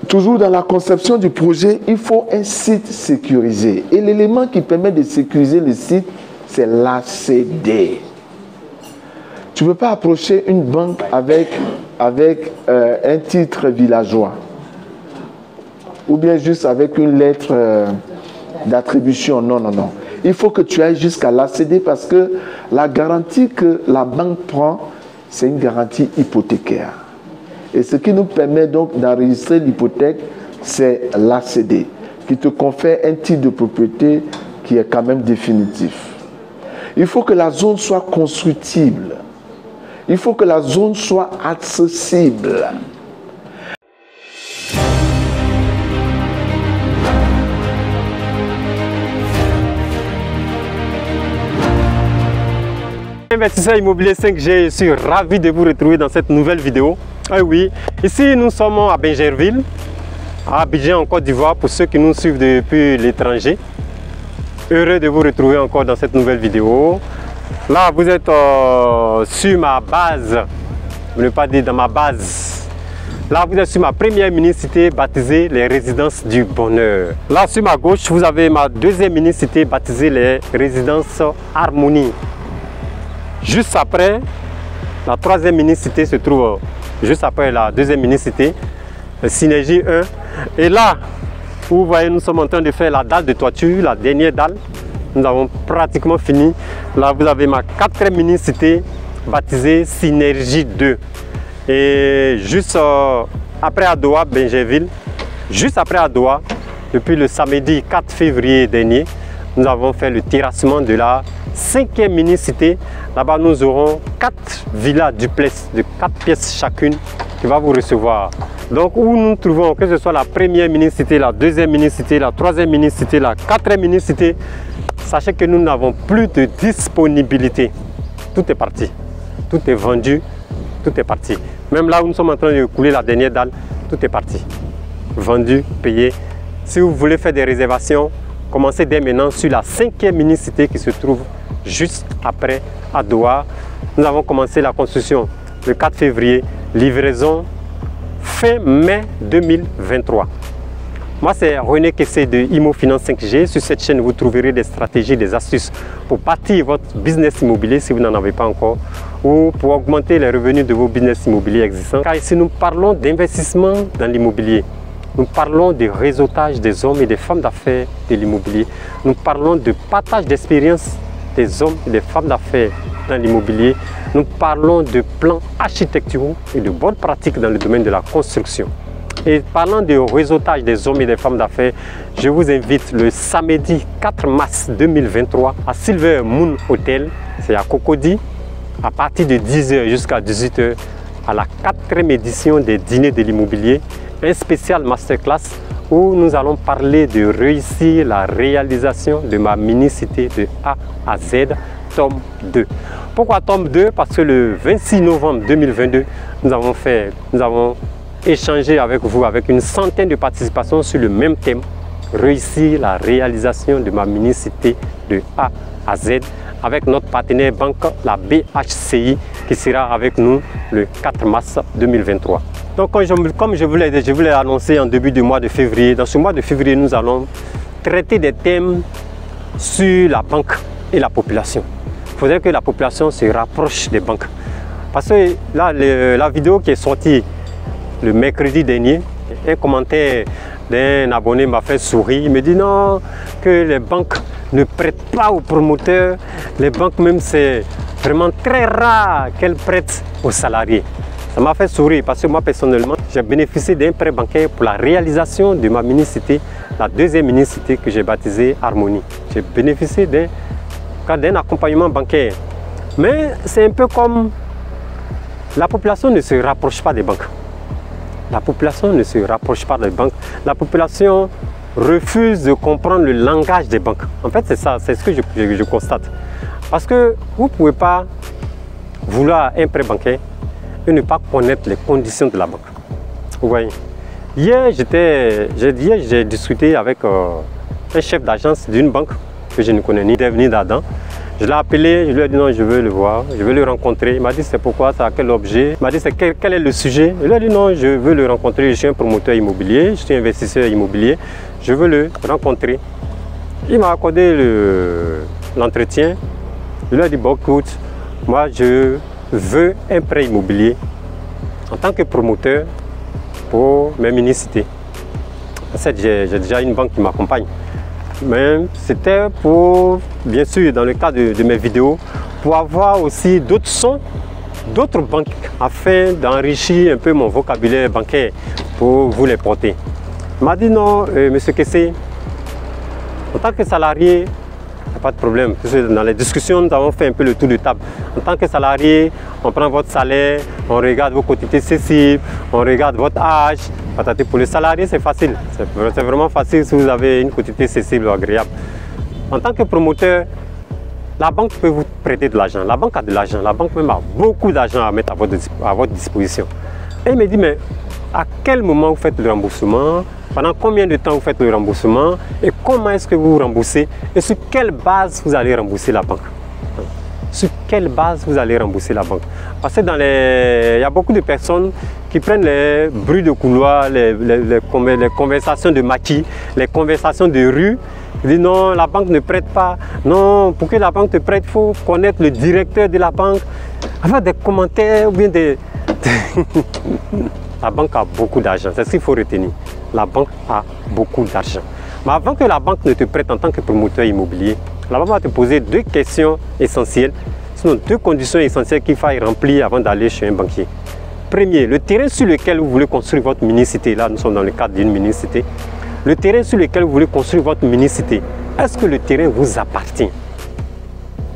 Toujours dans la conception du projet, il faut un site sécurisé. Et l'élément qui permet de sécuriser le site, c'est l'ACD. Tu ne peux pas approcher une banque avec un titre villageois. Ou bien juste avec une lettre d'attribution. Non, non, non. Il faut que tu ailles jusqu'à l'ACD parce que la garantie que la banque prend, c'est une garantie hypothécaire. Et ce qui nous permet donc d'enregistrer l'hypothèque, c'est l'ACD, qui te confère un titre de propriété qui est quand même définitif. Il faut que la zone soit constructible. Il faut que la zone soit accessible. Investisseur immobilier 5G, je suis ravi de vous retrouver dans cette nouvelle vidéo. Ah oui, ici nous sommes à Bingerville, à Abidjan en Côte d'Ivoire, pour ceux qui nous suivent depuis l'étranger. Heureux de vous retrouver encore dans cette nouvelle vidéo. Là, vous êtes sur ma base, je ne veux pas dire dans ma base. Là, vous êtes sur ma première mini-cité baptisée les Résidences du Bonheur. Là, sur ma gauche, vous avez ma deuxième mini-cité baptisée les Résidences Harmonie. Juste après, la troisième mini-cité se trouve juste après la deuxième mini-cité, Synergie 1. Et là, vous voyez, nous sommes en train de faire la dalle de toiture, la dernière dalle. Nous avons pratiquement fini. Là, vous avez ma quatrième mini-cité baptisée Synergie 2. Et juste après Adoua, Bingerville, juste après Adoua, depuis le samedi 4 février dernier, nous avons fait le terrassement de la cinquième mini-cité. Là-bas, nous aurons 4 villas duplex de 4 pièces chacune qui va vous recevoir. Donc, où nous trouvons, que ce soit la première mini-cité, la deuxième mini-cité, la troisième mini-cité, la quatrième mini-cité, sachez que nous n'avons plus de disponibilité. Tout est parti. Tout est vendu. Tout est parti. Même là où nous sommes en train de couler la dernière dalle, tout est parti. Vendu, payé. Si vous voulez faire des réservations, commencez dès maintenant sur la cinquième mini-cité qui se trouve juste après Adoua. Nous avons commencé la construction le 4 février, livraison fin mai 2023. Moi, c'est René Kessé de Imo Finance 5G. Sur cette chaîne, vous trouverez des stratégies, des astuces pour bâtir votre business immobilier si vous n'en avez pas encore, ou pour augmenter les revenus de vos business immobiliers existants. Car ici, nous parlons d'investissement dans l'immobilier. Nous parlons de réseautage des hommes et des femmes d'affaires de l'immobilier. Nous parlons de partage d'expérience des hommes et des femmes d'affaires dans l'immobilier. Nous parlons de plans architecturaux et de bonnes pratiques dans le domaine de la construction. Et parlant de réseautage des hommes et des femmes d'affaires, je vous invite le samedi 4 mars 2023 à Silver Moon Hotel, c'est à Cocody, à partir de 10h jusqu'à 18h, à la 4e édition des dîners de l'immobilier, un spécial masterclass où nous allons parler de réussir la réalisation de ma mini-cité de A à Z, tome 2. Pourquoi tome 2? Parce que le 26 novembre 2022, nous avons échangé avec vous, avec une centaine de participations sur le même thème, réussir la réalisation de ma mini-cité de A à Z, avec notre partenaire banque, la BHCI, qui sera avec nous le 4 mars 2023. Donc, comme je vous l'ai annoncé en début du mois de février, dans ce mois de février, nous allons traiter des thèmes sur la banque et la population. Il faudrait que la population se rapproche des banques. Parce que là, la vidéo qui est sortie le mercredi dernier, un commentaire d'un abonné m'a fait sourire. Il me dit non, que les banques ne prêtent pas aux promoteurs. Les banques même, c'est vraiment très rare qu'elles prêtent aux salariés. Ça m'a fait sourire parce que moi personnellement, j'ai bénéficié d'un prêt bancaire pour la réalisation de ma mini-cité, la deuxième mini-cité que j'ai baptisée Harmonie. J'ai bénéficié d'un accompagnement bancaire. Mais c'est un peu comme la population ne se rapproche pas des banques. La population ne se rapproche pas des banques. La population refuse de comprendre le langage des banques. En fait, c'est ça, c'est ce que je constate. Parce que vous ne pouvez pas vouloir un prêt bancaire et ne pas connaître les conditions de la banque. Vous voyez. Hier, j'ai discuté avec un chef d'agence d'une banque que je ne connais ni d'Ève ni d'Adam. Je l'ai appelé, je lui ai dit non, je veux le voir, je veux le rencontrer. Il m'a dit c'est pourquoi, c'est à quel objet. Il m'a dit c'est quel est le sujet. Je lui ai dit non, je veux le rencontrer, je suis un promoteur immobilier, je suis investisseur immobilier, je veux le rencontrer. Il m'a accordé l'entretien. Je lui ai dit bon écoute, moi je veux un prêt immobilier en tant que promoteur pour mes mini-cités. En fait, j'ai déjà une banque qui m'accompagne. Mais c'était pour, bien sûr, dans le cadre de mes vidéos, pour avoir aussi d'autres sons, d'autres banques, afin d'enrichir un peu mon vocabulaire bancaire pour vous les porter. Il m'a dit non, monsieur Kessé, en tant que salarié, pas de problème. Dans les discussions, nous avons fait un peu le tour de table. En tant que salarié, on prend votre salaire, on regarde vos quotités cessibles, on regarde votre âge. Pour les salariés, c'est facile. C'est vraiment facile si vous avez une quotité cessible agréable. En tant que promoteur, la banque peut vous prêter de l'argent. La banque a de l'argent. La banque même a beaucoup d'argent à mettre à votre disposition. Et il me dit, mais à quel moment vous faites le remboursement? Pendant combien de temps vous faites le remboursement? Et comment est-ce que vous remboursez? Et sur quelle base vous allez rembourser la banque? Sur quelle base vous allez rembourser la banque? Parce que il y a beaucoup de personnes qui prennent les bruits de couloir, les conversations de maquis, les conversations de rue. Ils disent non, la banque ne prête pas. Non, pour que la banque te prête, il faut connaître le directeur de la banque. Avoir des commentaires ou bien des... La banque a beaucoup d'argent, c'est ce qu'il faut retenir. La banque a beaucoup d'argent. Mais avant que la banque ne te prête en tant que promoteur immobilier, la banque va te poser deux questions essentielles, sinon deux conditions essentielles qu'il faut remplir avant d'aller chez un banquier. Premier, le terrain sur lequel vous voulez construire votre mini-cité, là nous sommes dans le cadre d'une mini-cité, le terrain sur lequel vous voulez construire votre mini-cité, est-ce que le terrain vous appartient?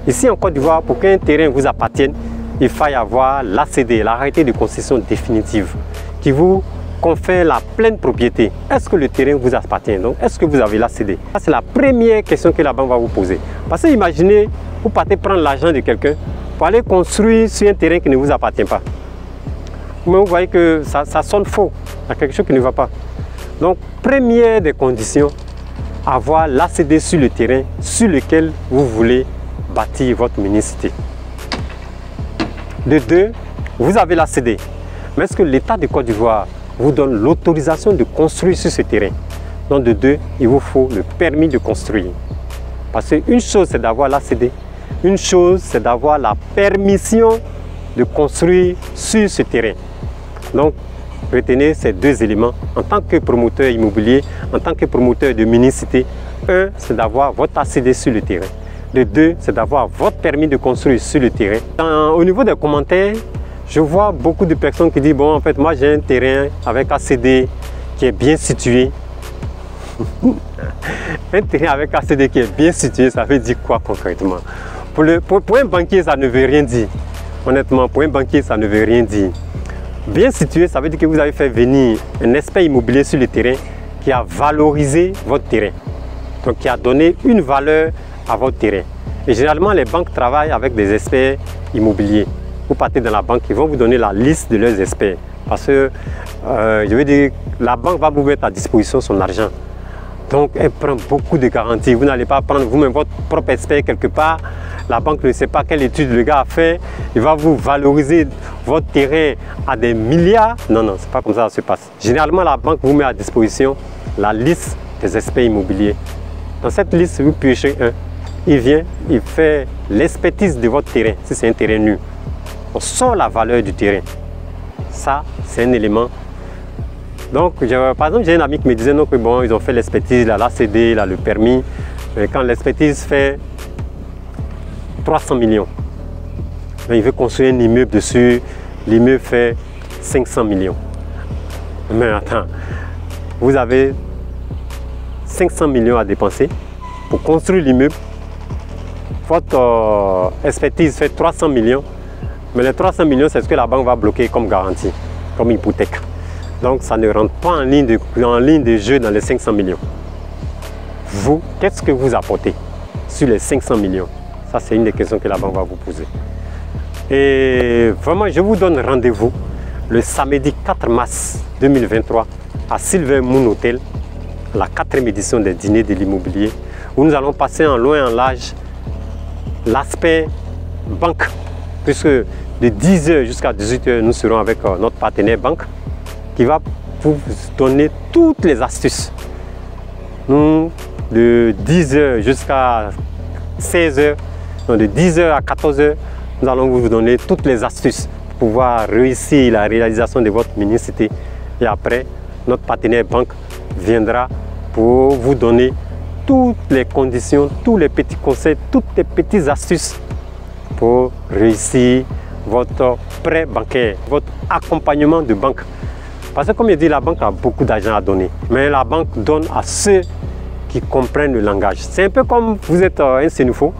Ici en Côte d'Ivoire, pour qu'un terrain vous appartienne, il faut y avoir l'ACD, l'arrêté de concession définitive, qui vous confère la pleine propriété. Est-ce que le terrain vous appartient? Donc, est-ce que vous avez l'ACD? C'est la première question que la banque va vous poser. Parce que imaginez, vous partez prendre l'argent de quelqu'un pour aller construire sur un terrain qui ne vous appartient pas. Mais vous voyez que ça sonne faux. Il y a quelque chose qui ne va pas. Donc, première des conditions, avoir l'ACD sur le terrain sur lequel vous voulez bâtir votre mini-cité. De deux, vous avez l'ACD. Mais est-ce que l'État de Côte d'Ivoire vous donne l'autorisation de construire sur ce terrain? Donc de deux, il vous faut le permis de construire. Parce qu'une chose, c'est d'avoir l'ACD. Une chose, c'est d'avoir la permission de construire sur ce terrain. Donc, retenez ces deux éléments. En tant que promoteur immobilier, en tant que promoteur de mini-cité, un, c'est d'avoir votre ACD sur le terrain. Le deux, c'est d'avoir votre permis de construire sur le terrain. Au niveau des commentaires, je vois beaucoup de personnes qui disent bon, en fait, moi j'ai un terrain avec ACD qui est bien situé. Un terrain avec ACD qui est bien situé, ça veut dire quoi concrètement? Pour un banquier, ça ne veut rien dire. Honnêtement, pour un banquier, ça ne veut rien dire. Bien situé, ça veut dire que vous avez fait venir un expert immobilier sur le terrain qui a valorisé votre terrain. Donc, qui a donné une valeur à votre terrain. Et généralement, les banques travaillent avec des experts immobiliers. Vous partez dans la banque, ils vont vous donner la liste de leurs experts. Parce que, je veux dire, la banque va vous mettre à disposition son argent. Donc, elle prend beaucoup de garanties. Vous n'allez pas prendre vous-même votre propre expert quelque part. La banque ne sait pas quelle étude le gars a fait. Il va vous valoriser votre terrain à des milliards. Non, non, c'est pas comme ça que ça se passe. Généralement, la banque vous met à disposition la liste des experts immobiliers. Dans cette liste, vous piochez un. Il vient, il fait l'expertise de votre terrain, si c'est un terrain nu. On sort la valeur du terrain. Ça, c'est un élément. Donc, par exemple, j'ai un ami qui me disait non, que bon, ils ont fait l'expertise, l'ACD, le permis. Mais quand l'expertise fait 300 millions, il veut construire un immeuble dessus, l'immeuble fait 500 millions. Mais attends, vous avez 500 millions à dépenser pour construire l'immeuble. Votre expertise fait 300 millions. Mais les 300 millions, c'est ce que la banque va bloquer comme garantie, comme hypothèque. Donc, ça ne rentre pas en ligne de jeu dans les 500 millions. Vous, qu'est-ce que vous apportez sur les 500 millions? Ça, c'est une des questions que la banque va vous poser. Et vraiment, je vous donne rendez-vous le samedi 4 mars 2023 à Silver Moon Hotel, la 4e édition des dîners de l'immobilier, où nous allons passer en long et en large l'aspect banque, puisque de 10h jusqu'à 18h, nous serons avec notre partenaire banque qui va vous donner toutes les astuces. Nous, de 10h jusqu'à 16h, donc de 10h à 14h, nous allons vous donner toutes les astuces pour pouvoir réussir la réalisation de votre mini-cité. Et après, notre partenaire banque viendra pour vous donner toutes les conditions, tous les petits conseils, toutes les petites astuces pour réussir votre prêt bancaire, votre accompagnement de banque. Parce que comme je dis, la banque a beaucoup d'argent à donner, mais la banque donne à ceux qui comprennent le langage. C'est un peu comme vous êtes un Sénoufo,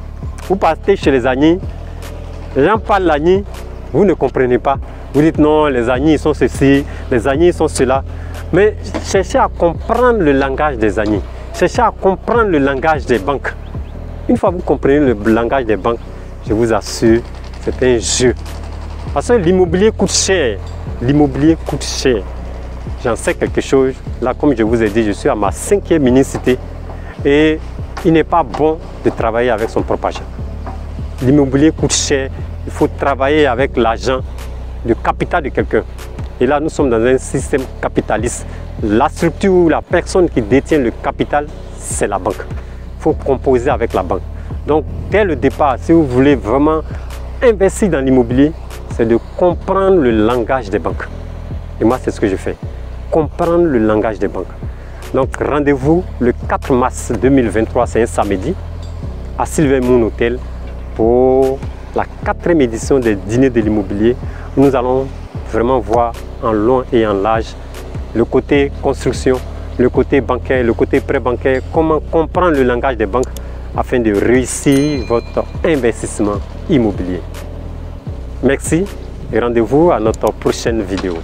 vous partez chez les Agnis, les gens parlent l'Agnis, vous ne comprenez pas. Vous dites non, les Agnis sont ceci, les Agnis sont cela. Mais cherchez à comprendre le langage des Agnis. Cherchez à comprendre le langage des banques. Une fois que vous comprenez le langage des banques, je vous assure, c'est un jeu. Parce que l'immobilier coûte cher. L'immobilier coûte cher. J'en sais quelque chose. Là, comme je vous ai dit, je suis à ma 5e mini-cité. Et il n'est pas bon de travailler avec son propre argent. L'immobilier coûte cher. Il faut travailler avec l'argent, le capital de quelqu'un. Et là, nous sommes dans un système capitaliste. La structure ou la personne qui détient le capital, c'est la banque. Il faut composer avec la banque. Donc, dès le départ, si vous voulez vraiment investir dans l'immobilier, c'est de comprendre le langage des banques. Et moi, c'est ce que je fais. Comprendre le langage des banques. Donc, rendez-vous le 4 mars 2023, c'est un samedi, à Silver Moon Hotel pour la 4e édition des dîners de l'immobilier. Nous allons vraiment voir en long et en large le côté construction, le côté bancaire, le côté prêt bancaire, comment comprendre le langage des banques afin de réussir votre investissement immobilier. Merci et rendez-vous à notre prochaine vidéo.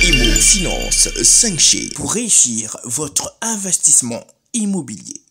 Imo Finance 5G pour réussir votre investissement immobilier.